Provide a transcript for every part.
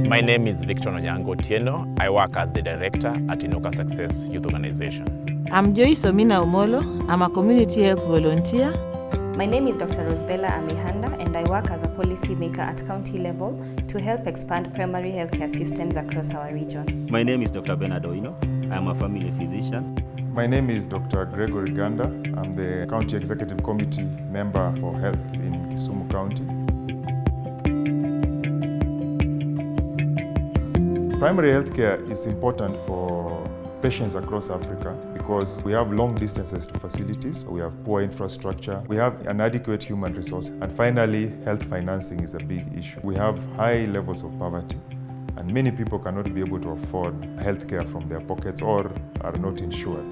My name is Victone Onyango Otieno. I work as the director at Owino Success Youth Organization. I'm Joyce Omina Omollo. I'm a community health volunteer. My name is Dr. Rosebella Amihanda, and I work as a policy maker at county level to help expand primary healthcare systems across our region. My name is Dr. Owino. I am a family physician. My name is Dr. Gregory Ganda. I'm the County Executive Committee member for health in Kisumu County. Primary healthcare is important for patients across Africa because we have long distances to facilities, we have poor infrastructure, we have inadequate human resource, and finally, health financing is a big issue. We have high levels of poverty, and many people cannot be able to afford healthcare from their pockets or are not insured.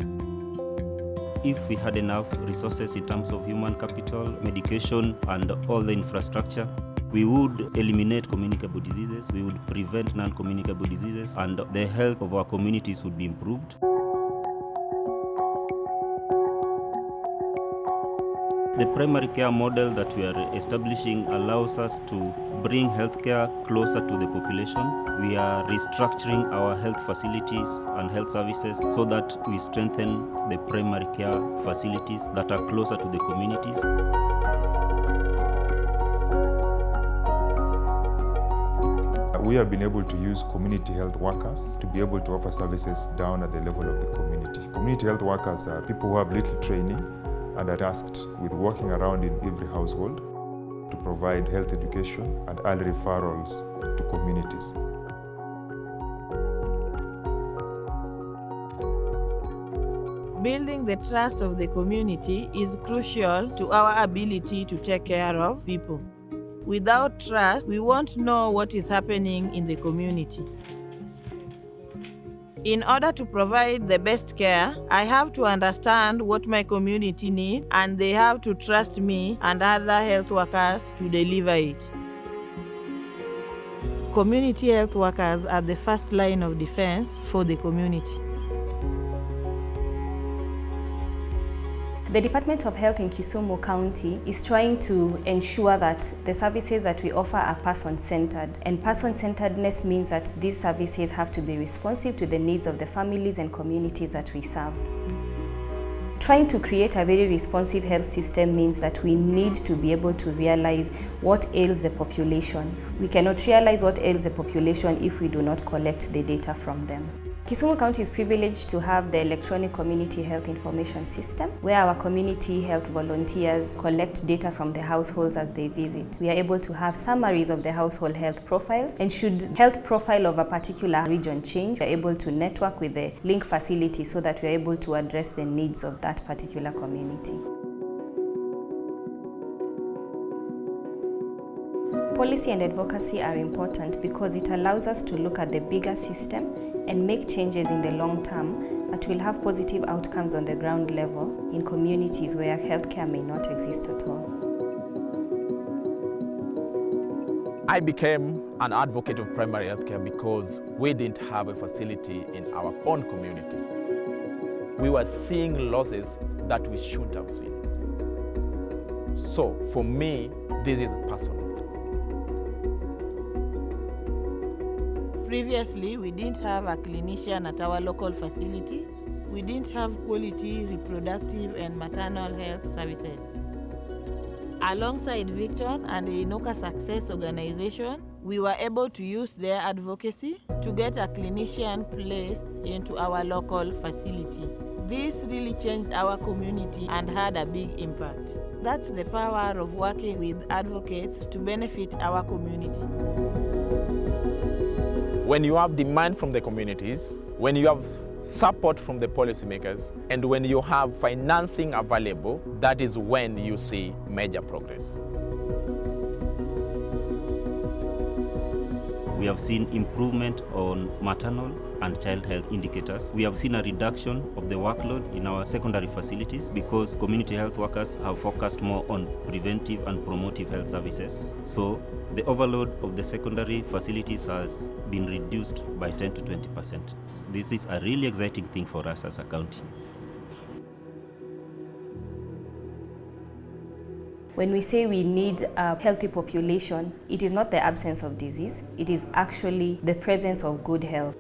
If we had enough resources in terms of human capital, medication, and all the infrastructure, we would eliminate communicable diseases, we would prevent non-communicable diseases, and the health of our communities would be improved. The primary care model that we are establishing allows us to bring healthcare closer to the population. We are restructuring our health facilities and health services so that we strengthen the primary care facilities that are closer to the communities. We have been able to use community health workers to be able to offer services down at the level of the community. Community health workers are people who have little training and are tasked with working around in every household to provide health education and early referrals to communities. Building the trust of the community is crucial to our ability to take care of people. Without trust, we won't know what is happening in the community. In order to provide the best care, I have to understand what my community needs, and they have to trust me and other health workers to deliver it. Community health workers are the first line of defense for the community. The Department of Health in Kisumu County is trying to ensure that the services that we offer are person-centered. And person-centeredness means that these services have to be responsive to the needs of the families and communities that we serve. Trying to create a very responsive health system means that we need to be able to realize what ails the population. We cannot realize what ails the population if we do not collect the data from them. Kisumu County is privileged to have the electronic community health information system, where our community health volunteers collect data from the households as they visit. We are able to have summaries of the household health profiles, and should health profile of a particular region change, we are able to network with the link facility so that we are able to address the needs of that particular community. Policy and advocacy are important because it allows us to look at the bigger system and make changes in the long term that will have positive outcomes on the ground level in communities where healthcare may not exist at all. I became an advocate of primary healthcare because we didn't have a facility in our own community. We were seeing losses that we shouldn't have seen. So for me, this is personal. Previously, we didn't have a clinician at our local facility. We didn't have quality reproductive and maternal health services. Alongside Victone and the Owino Success organization, we were able to use their advocacy to get a clinician placed into our local facility. This really changed our community and had a big impact. That's the power of working with advocates to benefit our community. When you have demand from the communities, when you have support from the policymakers, and when you have financing available, that is when you see major progress. We have seen improvement on maternal and child health indicators. We have seen a reduction of the workload in our secondary facilities because community health workers have focused more on preventive and promotive health services. So the overload of the secondary facilities has been reduced by 10 to 20%. This is a really exciting thing for us as a county. When we say we need a healthy population, it is not the absence of disease, it is actually the presence of good health.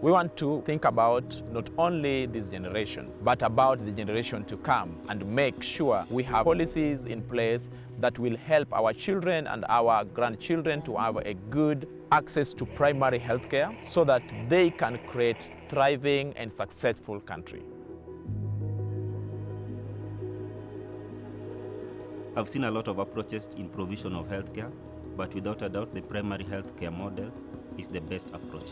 We want to think about not only this generation, but about the generation to come and make sure we have policies in place that will help our children and our grandchildren to have a good access to primary health care so that they can create a thriving and successful country. I've seen a lot of approaches in provision of healthcare, but without a doubt, the primary healthcare model is the best approach.